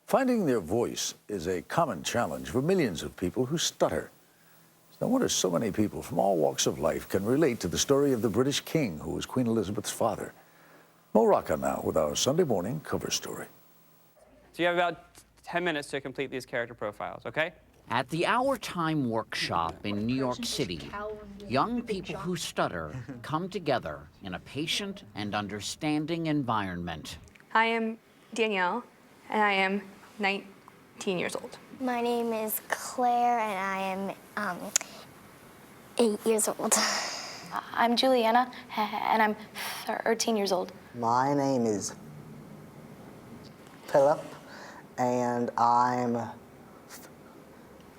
Finding their voice is a common challenge for millions of people who stutter. No wonder so many people from all walks of life can relate to the story of the British king who was Queen Elizabeth's father. Mo Rocca now with our Sunday morning cover story. So you have about 10 minutes to complete these character profiles, okay? At the Our Time workshop in New York City, young people who stutter come together in a patient and understanding environment. I am Danielle, and I am 19 years old. My name is Claire, and I am 8 years old. I'm Juliana, and I'm 13 years old. My name is Philip, and I'm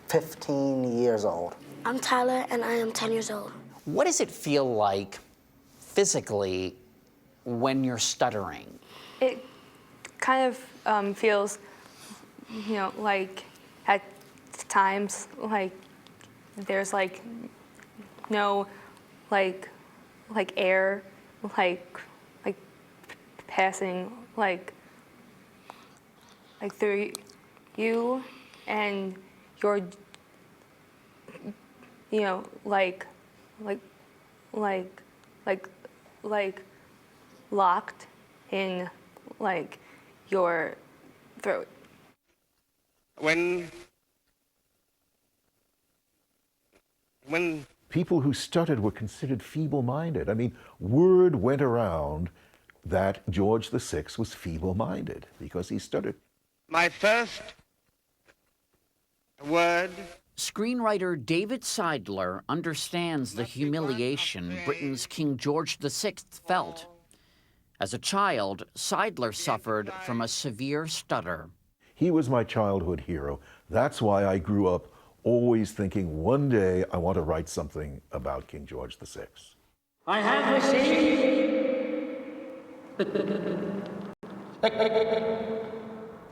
15 years old. I'm Tyler, and I am 10 years old. What does it feel like physically when you're stuttering? It kind of feels, like at times, like there's like no like air like passing like through you, and you're like locked in like your throat. When people who stuttered were considered feeble-minded. I mean, word went around that George VI was feeble-minded because he stuttered. my first word. Screenwriter David Seidler understands the humiliation Britain's King George VI felt. As a child, Seidler suffered from a severe stutter. He was my childhood hero. That's why I grew up always thinking one day I want to write something about King George VI. I have received.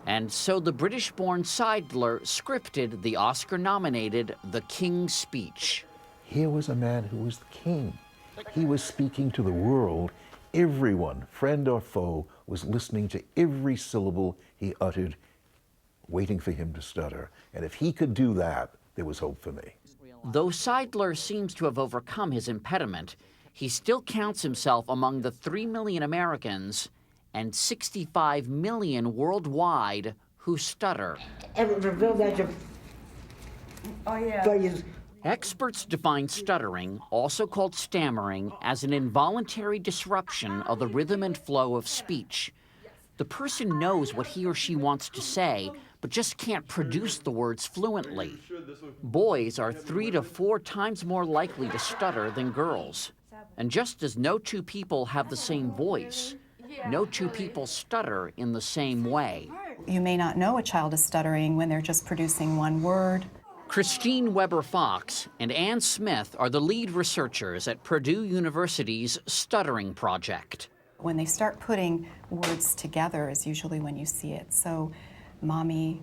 And so the British-born Seidler scripted the Oscar-nominated The King's Speech. Here was a man who was the king. He was speaking to the world. Everyone, friend or foe, was listening to every syllable he uttered, waiting for him to stutter. And if he could do that, there was hope for me. Though Seidler seems to have overcome his impediment, he still counts himself among the 3 million Americans and 65 million worldwide who stutter. Experts define stuttering, also called stammering, as an involuntary disruption of the rhythm and flow of speech. The person knows what he or she wants to say, but just can't produce the words fluently. Boys are 3 to 4 times more likely to stutter than girls. And just as no two people have the same voice, no two people stutter in the same way. You may not know a child is stuttering when they're just producing one word. Christine Weber-Fox and Ann Smith are the lead researchers at Purdue University's Stuttering Project. When they start putting words together is usually when you see it. So, mommy,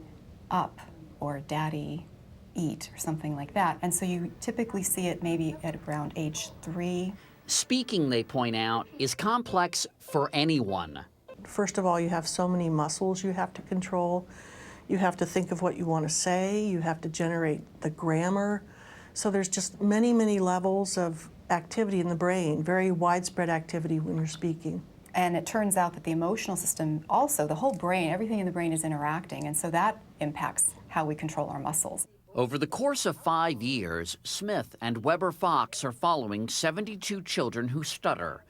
up, or daddy, eat, or something like that. And so you typically see it maybe at around age 3. Speaking, they point out, is complex for anyone. First of all, you have so many muscles you have to control. You have to think of what you want to say. You have to generate the grammar. So there's just many, many levels of activity in the brain, very widespread activity when you're speaking. And it turns out that the emotional system also, the whole brain, everything in the brain is interacting, and so that impacts how we control our muscles. Over the course of 5 years, Smith and Weber-Fox are following 72 children who stutter,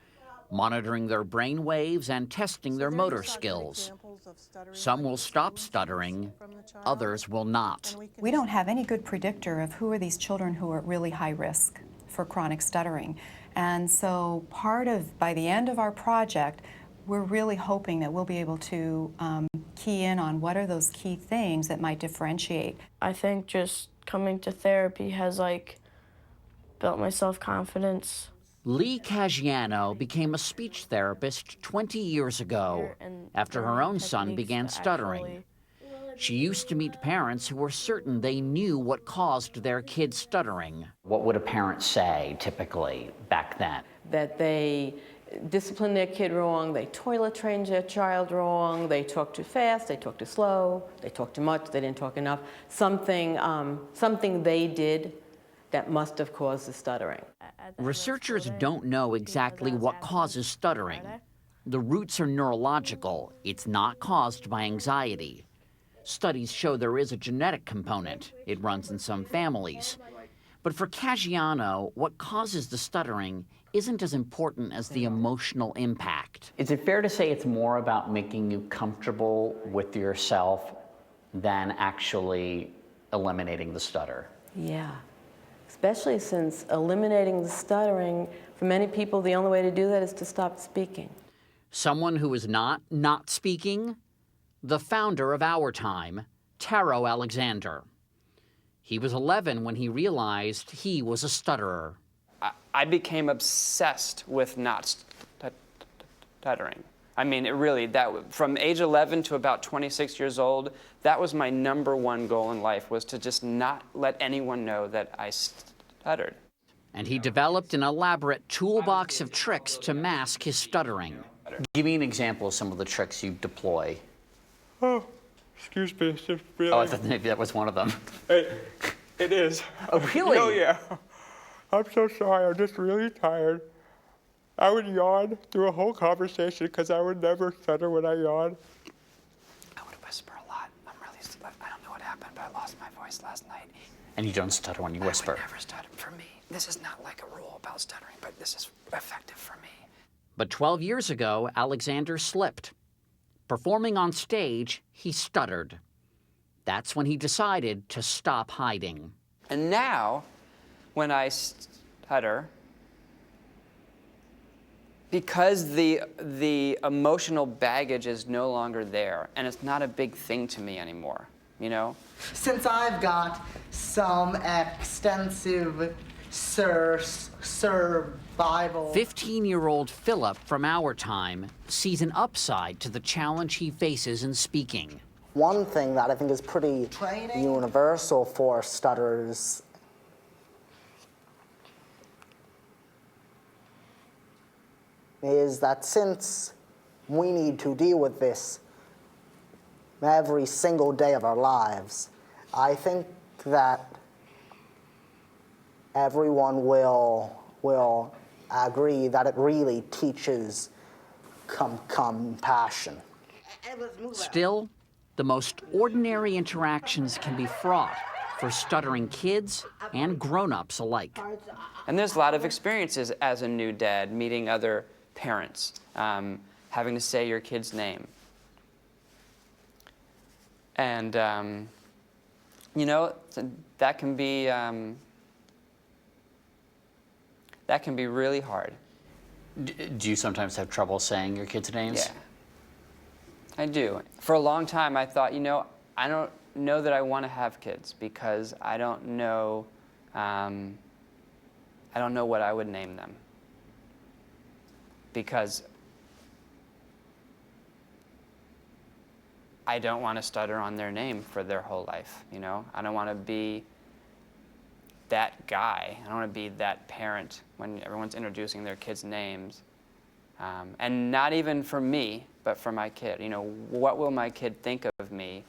monitoring their brain waves and testing their motor skills. Some will stop stuttering, others will not. We don't have any good predictor of who are these children who are at really high risk for chronic stuttering. And so by the end of our project, we're really hoping that we'll be able to key in on what are those key things that might differentiate. I think just coming to therapy has built my self-confidence. Lee Caggiano became a speech therapist 20 years ago after her own son began stuttering. She used to meet parents who were certain they knew what caused their kid stuttering. What would a parent say typically back then? That they discipline their kid wrong, they toilet train their child wrong, they talk too fast, they talk too slow, they talk too much, they didn't talk enough. Something they did that must have caused the stuttering. Researchers don't know exactly what causes stuttering. The roots are neurological. It's not caused by anxiety. Studies show there is a genetic component. It runs in some families. But for Caggiano, what causes the stuttering isn't as important as the emotional impact. Is it fair to say it's more about making you comfortable with yourself than actually eliminating the stutter? Yeah, especially since eliminating the stuttering, for many people, the only way to do that is to stop speaking. Someone who is not speaking? The founder of Our Time, Taro Alexander. He was 11 when he realized he was a stutterer. I became obsessed with not stuttering. I mean, it really, from age 11 to about 26 years old, that was my #1 goal in life, was to just not let anyone know that I stuttered. And he developed an elaborate toolbox of tricks to mask his stuttering. Give me an example of some of the tricks you deploy. Oh, excuse me, it's just really... Oh, I thought maybe that was one of them. It is. Oh, really? Oh, yeah. I'm so sorry, I'm just really tired. I would yawn through a whole conversation because I would never stutter when I yawn. I would whisper a lot. I don't know what happened, but I lost my voice last night. And you don't stutter when you whisper? I would never stutter. For me, this is not like a rule about stuttering, but this is effective for me. But 12 years ago, Alexander slipped. Performing on stage, he stuttered. That's when he decided to stop hiding. And now, when I stutter, because the emotional baggage is no longer there, and it's not a big thing to me anymore, you know? Since I've got some extensive survival... 15-year-old Philip from Our Time sees an upside to the challenge he faces in speaking. One thing that I think is pretty universal for stutterers is that since we need to deal with this every single day of our lives, I think that everyone will agree that it really teaches compassion. Still, the most ordinary interactions can be fraught for stuttering kids and grown-ups alike. And there's a lot of experiences as a new dad, meeting other parents, having to say your kid's name. And, you know, that can be really hard. Do you sometimes have trouble saying your kids' names? Yeah, I do. For a long time, I thought, you know, I don't know that I want to have kids because I don't know what I would name them. Because I don't want to stutter on their name for their whole life, you know? I don't want to be that guy. I don't want to be that parent when everyone's introducing their kids' names. And not even for me, but for my kid. You know, what will my kid think of me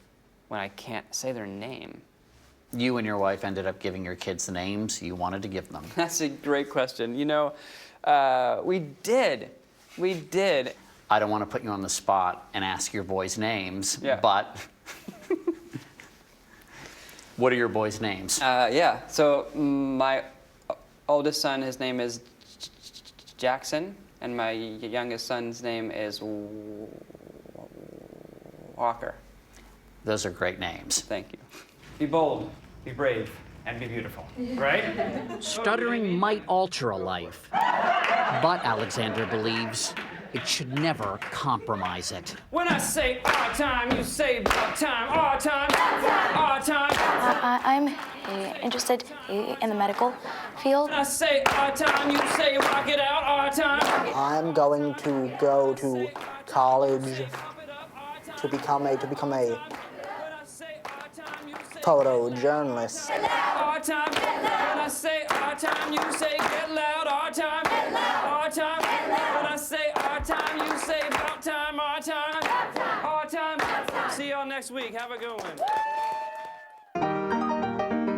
when I can't say their name? You and your wife ended up giving your kids the names you wanted to give them. That's a great question. You know, we did. I don't want to put you on the spot and ask your boys' names, yeah. But what are your boys' names? Yeah, so my oldest son, his name is Jackson, and my youngest son's name is Walker. Those are great names. Thank you. Be bold, be brave, and be beautiful, right? Stuttering might alter a life, but Alexander believes it should never compromise it. When I say our time, you say our time, our time, our time. I'm interested in the medical field. When I say our time, you say rock it out, our time. I'm going to go to college to become a photojournalist. Our time. When I say our time, you say get loud, our time. Our time. When I say time, you say about time, our time. Our time. See y'all next week. Have a good one.